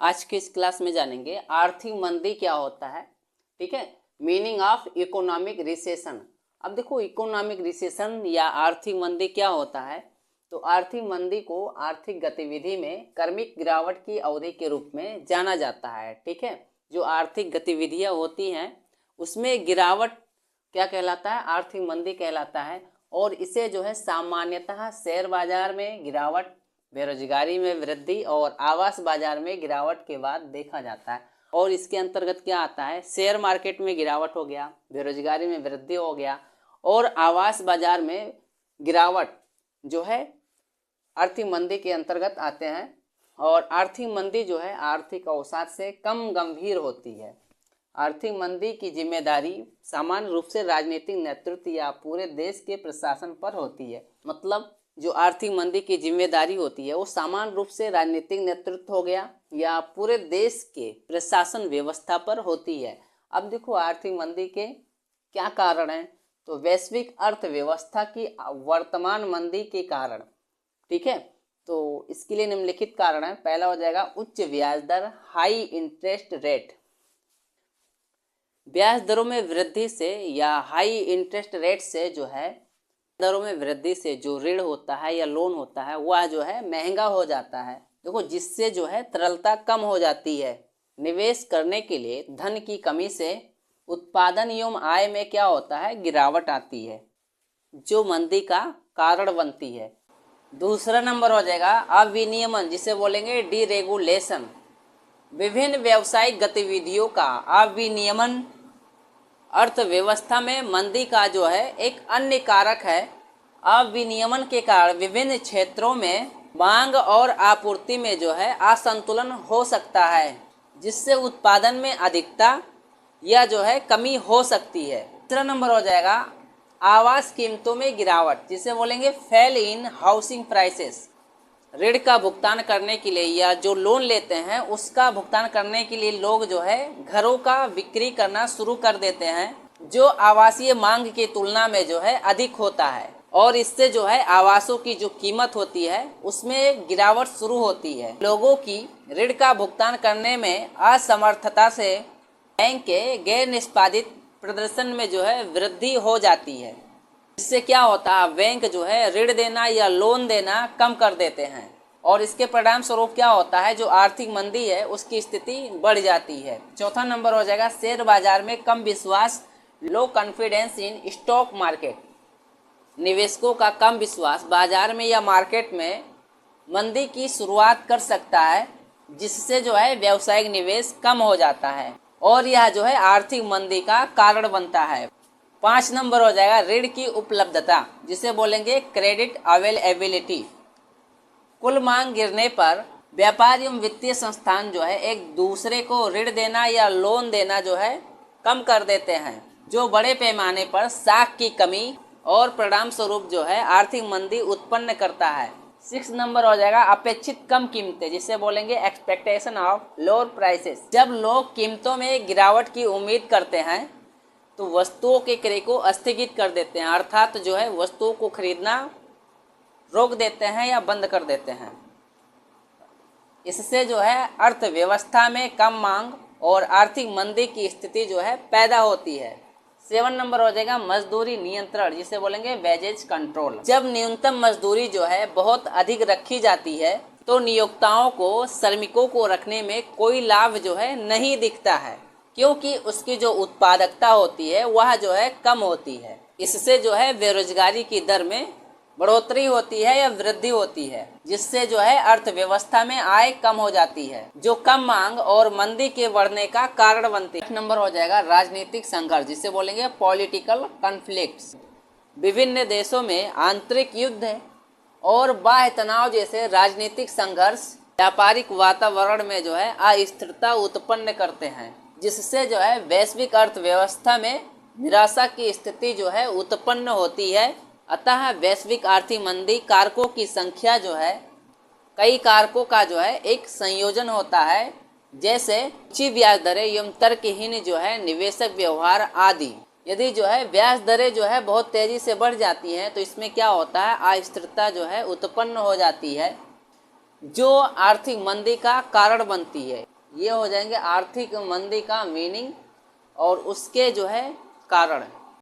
आज की इस क्लास में जानेंगे आर्थिक मंदी क्या होता है। ठीक है, मीनिंग ऑफ इकोनॉमिक रिसेशन। अब देखो, इकोनॉमिक रिसेशन या आर्थिक मंदी क्या होता है। तो आर्थिक मंदी को आर्थिक गतिविधि में क्रमिक गिरावट की अवधि के रूप में जाना जाता है। ठीक है, जो आर्थिक गतिविधियां होती हैं उसमें गिरावट क्या कहलाता है, आर्थिक मंदी कहलाता है। और इसे जो है सामान्यतः शेयर बाजार में गिरावट, बेरोजगारी में वृद्धि और आवास बाजार में गिरावट के बाद देखा जाता है। और इसके अंतर्गत क्या आता है, शेयर मार्केट में गिरावट हो गया, बेरोजगारी में वृद्धि हो गया और आवास बाजार में गिरावट जो है आर्थिक मंदी के अंतर्गत आते हैं। और आर्थिक मंदी जो है आर्थिक अवसाद से कम गंभीर होती है। आर्थिक मंदी की जिम्मेदारी सामान्य रूप से राजनीतिक नेतृत्व या पूरे देश के प्रशासन पर होती है। मतलब जो आर्थिक मंदी की जिम्मेदारी होती है वो सामान्य रूप से राजनीतिक नेतृत्व हो गया या पूरे देश के प्रशासन व्यवस्था पर होती है। अब देखो, आर्थिक मंदी के क्या कारण हैं। तो वैश्विक अर्थव्यवस्था की वर्तमान मंदी के कारण। ठीक है, तो इसके लिए निम्नलिखित कारण है। पहला हो जाएगा उच्च ब्याज दर, हाई इंटरेस्ट रेट। ब्याज दरों में वृद्धि से या हाई इंटरेस्ट रेट से जो है दरों में वृद्धि से जो ऋण होता है या लोन होता है वह जो है महंगा हो जाता है। देखो, जिससे जो है तरलता कम हो जाती है। निवेश करने के लिए धन की कमी से उत्पादन एवं आय में क्या होता है, गिरावट आती है, जो मंदी का कारण बनती है। दूसरा नंबर हो जाएगा अविनियमन, जिसे बोलेंगे डीरेगुलेशन। विभिन्न व्यावसायिक गतिविधियों का अविनियमन अर्थव्यवस्था में मंदी का जो है एक अन्य कारक है। अविनियमन के कारण विभिन्न क्षेत्रों में मांग और आपूर्ति में जो है असंतुलन हो सकता है, जिससे उत्पादन में अधिकता या जो है कमी हो सकती है। तीसरा नंबर हो जाएगा आवास कीमतों में गिरावट, जिसे बोलेंगे फेल इन हाउसिंग प्राइसेस। ऋण का भुगतान करने के लिए या जो लोन लेते हैं उसका भुगतान करने के लिए लोग जो है घरों का बिक्री करना शुरू कर देते हैं, जो आवासीय मांग की तुलना में जो है अधिक होता है। और इससे जो है आवासों की जो कीमत होती है उसमें गिरावट शुरू होती है। लोगों की ऋण का भुगतान करने में असमर्थता से बैंक के गैर निष्पादित प्रदर्शन में जो है वृद्धि हो जाती है। इससे क्या होता है, बैंक जो है ऋण देना या लोन देना कम कर देते हैं और इसके परिणाम स्वरूप क्या होता है, जो आर्थिक मंदी है उसकी स्थिति बढ़ जाती है। चौथा नंबर हो जाएगा शेयर बाजार में कम विश्वास, low confidence in stock market. निवेशकों का कम विश्वास बाजार में या मार्केट में मंदी की शुरुआत कर सकता है, जिससे जो है व्यावसायिक निवेश कम हो जाता है और यह जो है आर्थिक मंदी का कारण बनता है। 5 नंबर हो जाएगा ऋण की उपलब्धता, जिसे बोलेंगे क्रेडिट अवेलेबिलिटी। कुल मांग गिरने पर व्यापार एवं वित्तीय संस्थान जो है एक दूसरे को ऋण देना या लोन देना जो है कम कर देते हैं, जो बड़े पैमाने पर साख की कमी और परिणाम स्वरूप जो है आर्थिक मंदी उत्पन्न करता है। 6 नंबर हो जाएगा अपेक्षित कम कीमतें, जिसे बोलेंगे एक्सपेक्टेशन ऑफ लोअर प्राइसेस। जब लोग कीमतों में गिरावट की उम्मीद करते हैं तो वस्तुओं के क्रय को स्थगित कर देते हैं, अर्थात जो है वस्तुओं को खरीदना रोक देते हैं या बंद कर देते हैं। इससे जो है अर्थव्यवस्था में कम मांग और आर्थिक मंदी की स्थिति जो है पैदा होती है। 7 नंबर हो जाएगा मजदूरी नियंत्रण, जिसे बोलेंगे वेजेज कंट्रोल। जब न्यूनतम मजदूरी जो है बहुत अधिक रखी जाती है तो नियोक्ताओं को श्रमिकों को रखने में कोई लाभ जो है नहीं दिखता है, क्योंकि उसकी जो उत्पादकता होती है वह जो है कम होती है। इससे जो है बेरोजगारी की दर में बढ़ोतरी होती है या वृद्धि होती है, जिससे जो है अर्थव्यवस्था में आय कम हो जाती है, जो कम मांग और मंदी के बढ़ने का कारण बनती है। 8 नंबर हो जाएगा राजनीतिक संघर्ष, जिसे बोलेंगे पॉलिटिकल कॉन्फ्लिक्ट्स। विभिन्न देशों में आंतरिक युद्ध और बाह्य तनाव जैसे राजनीतिक संघर्ष व्यापारिक वातावरण में जो है अस्थिरता उत्पन्न करते हैं, जिससे जो है वैश्विक अर्थव्यवस्था में निराशा की स्थिति जो है उत्पन्न होती है। अतः वैश्विक आर्थिक मंदी कारकों की संख्या जो है कई कारकों का जो है एक संयोजन होता है, जैसे ऊंची ब्याज दरें एवं तर्कहीन जो है निवेशक व्यवहार आदि। यदि जो है ब्याज दरें जो है बहुत तेजी से बढ़ जाती हैं तो इसमें क्या होता है, अस्थिरता जो है उत्पन्न हो जाती है। जो आर्थिक मंदी का कारण बनती है। ये हो जाएंगे आर्थिक मंदी का मीनिंग और उसके जो है कारण।